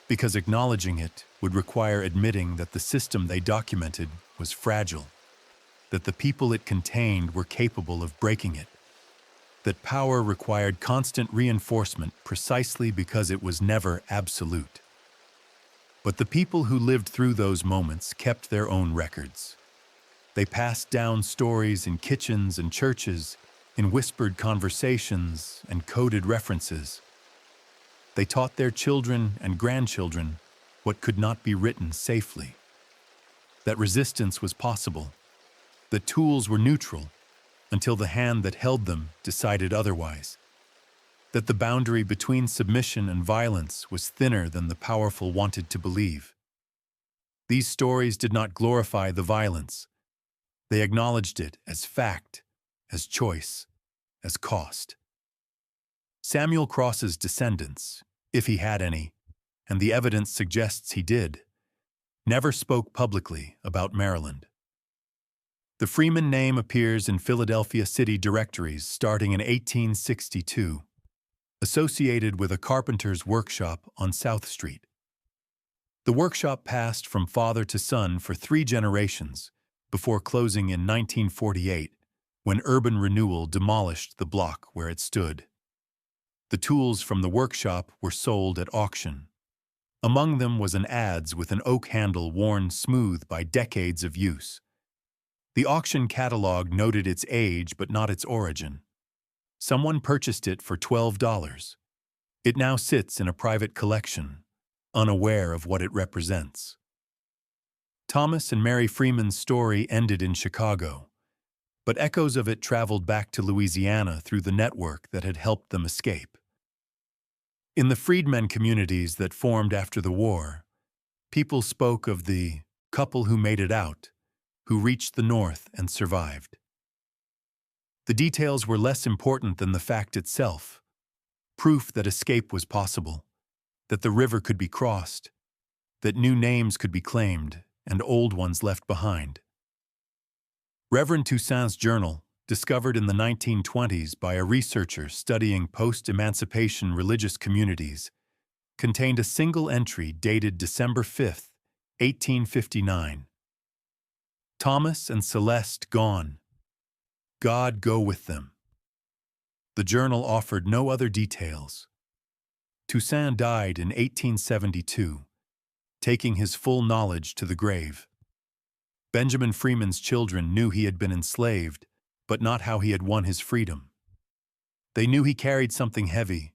because acknowledging it would require admitting that the system they documented was fragile, that the people it contained were capable of breaking it, that power required constant reinforcement precisely because it was never absolute. But the people who lived through those moments kept their own records. They passed down stories in kitchens and churches, in whispered conversations and coded references. They taught their children and grandchildren what could not be written safely. That resistance was possible, that tools were neutral until the hand that held them decided otherwise, that the boundary between submission and violence was thinner than the powerful wanted to believe. These stories did not glorify the violence. They acknowledged it as fact, as choice, as cost. Samuel Cross's descendants, if he had any, and the evidence suggests he did, never spoke publicly about Maryland. The Freeman name appears in Philadelphia city directories starting in 1862, associated with a carpenter's workshop on South Street. The workshop passed from father to son for 3 generations before closing in 1948, when urban renewal demolished the block where it stood. The tools from the workshop were sold at auction. Among them was an adze with an oak handle worn smooth by decades of use. The auction catalog noted its age but not its origin. Someone purchased it for $12. It now sits in a private collection, unaware of what it represents. Thomas and Mary Freeman's story ended in Chicago, but echoes of it traveled back to Louisiana through the network that had helped them escape. In the freedmen communities that formed after the war, people spoke of the couple who made it out, who reached the North and survived. The details were less important than the fact itself, proof that escape was possible, that the river could be crossed, that new names could be claimed and old ones left behind. Reverend Toussaint's journal, discovered in the 1920s by a researcher studying post-emancipation religious communities, contained a single entry dated December 5, 1859. Thomas and Celeste gone. God go with them. The journal offered no other details. Toussaint died in 1872, taking his full knowledge to the grave. Benjamin Freeman's children knew he had been enslaved, but not how he had won his freedom. They knew he carried something heavy,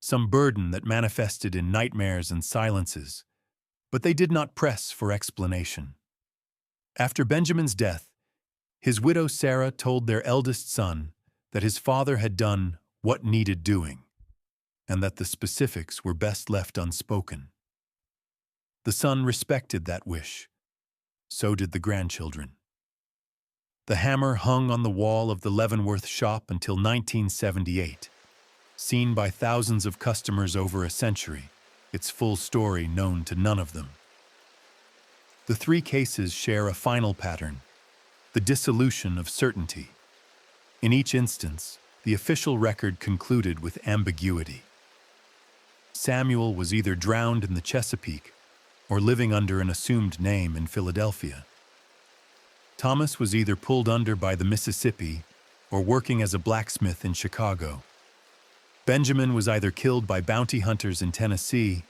some burden that manifested in nightmares and silences, but they did not press for explanation. After Benjamin's death, his widow Sarah told their eldest son that his father had done what needed doing, and that the specifics were best left unspoken. The son respected that wish. So did the grandchildren. The hammer hung on the wall of the Leavenworth shop until 1978, seen by thousands of customers over a century, its full story known to none of them. The three cases share a final pattern: the dissolution of certainty. In each instance, the official record concluded with ambiguity. Samuel was either drowned in the Chesapeake or living under an assumed name in Philadelphia. Thomas was either pulled under by the Mississippi or working as a blacksmith in Chicago. Benjamin was either killed by bounty hunters in Tennessee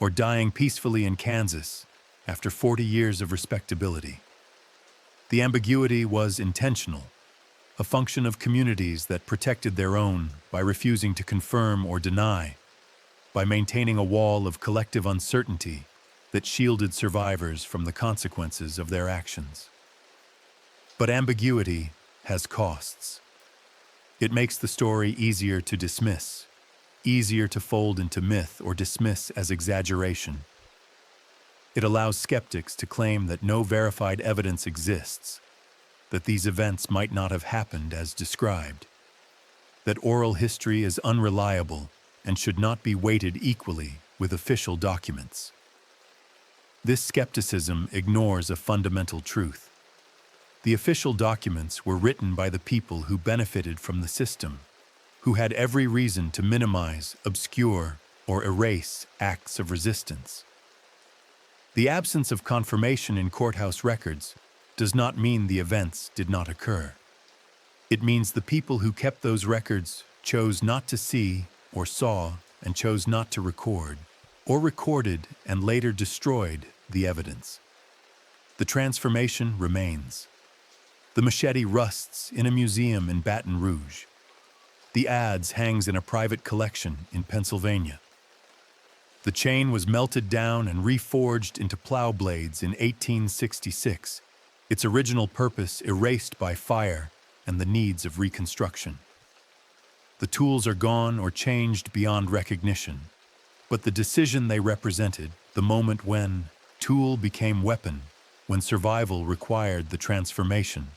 or dying peacefully in Kansas after 40 years of respectability. The ambiguity was intentional, a function of communities that protected their own by refusing to confirm or deny, by maintaining a wall of collective uncertainty that shielded survivors from the consequences of their actions. But ambiguity has costs. It makes the story easier to dismiss, easier to fold into myth or dismiss as exaggeration. It allows skeptics to claim that no verified evidence exists, that these events might not have happened as described, that oral history is unreliable and should not be weighted equally with official documents. This skepticism ignores a fundamental truth. The official documents were written by the people who benefited from the system, who had every reason to minimize, obscure, or erase acts of resistance. The absence of confirmation in courthouse records does not mean the events did not occur. It means the people who kept those records chose not to see or saw and chose not to record, or recorded and later destroyed the evidence. The transformation remains. The machete rusts in a museum in Baton Rouge. The adze hangs in a private collection in Pennsylvania. The chain was melted down and reforged into plow blades in 1866, its original purpose erased by fire and the needs of reconstruction. The tools are gone or changed beyond recognition, but the decision they represented, the moment when tool became weapon, when survival required the transformation,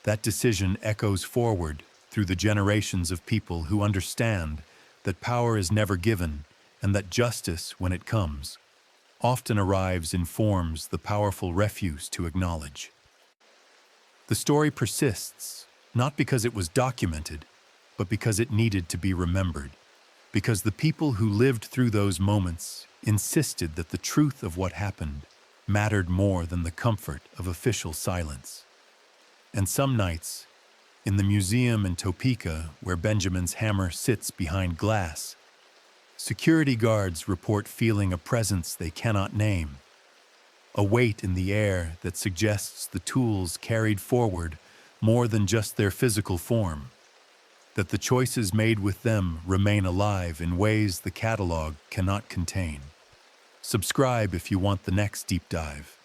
that decision echoes forward through the generations of people who understand that power is never given and that justice, when it comes, often arrives in forms the powerful refuse to acknowledge. The story persists, not because it was documented, but because it needed to be remembered, because the people who lived through those moments insisted that the truth of what happened mattered more than the comfort of official silence. And some nights, in the museum in Topeka where Benjamin's hammer sits behind glass, security guards report feeling a presence they cannot name, a weight in the air that suggests the tools carried forward more than just their physical form, that the choices made with them remain alive in ways the catalog cannot contain. Subscribe if you want the next deep dive.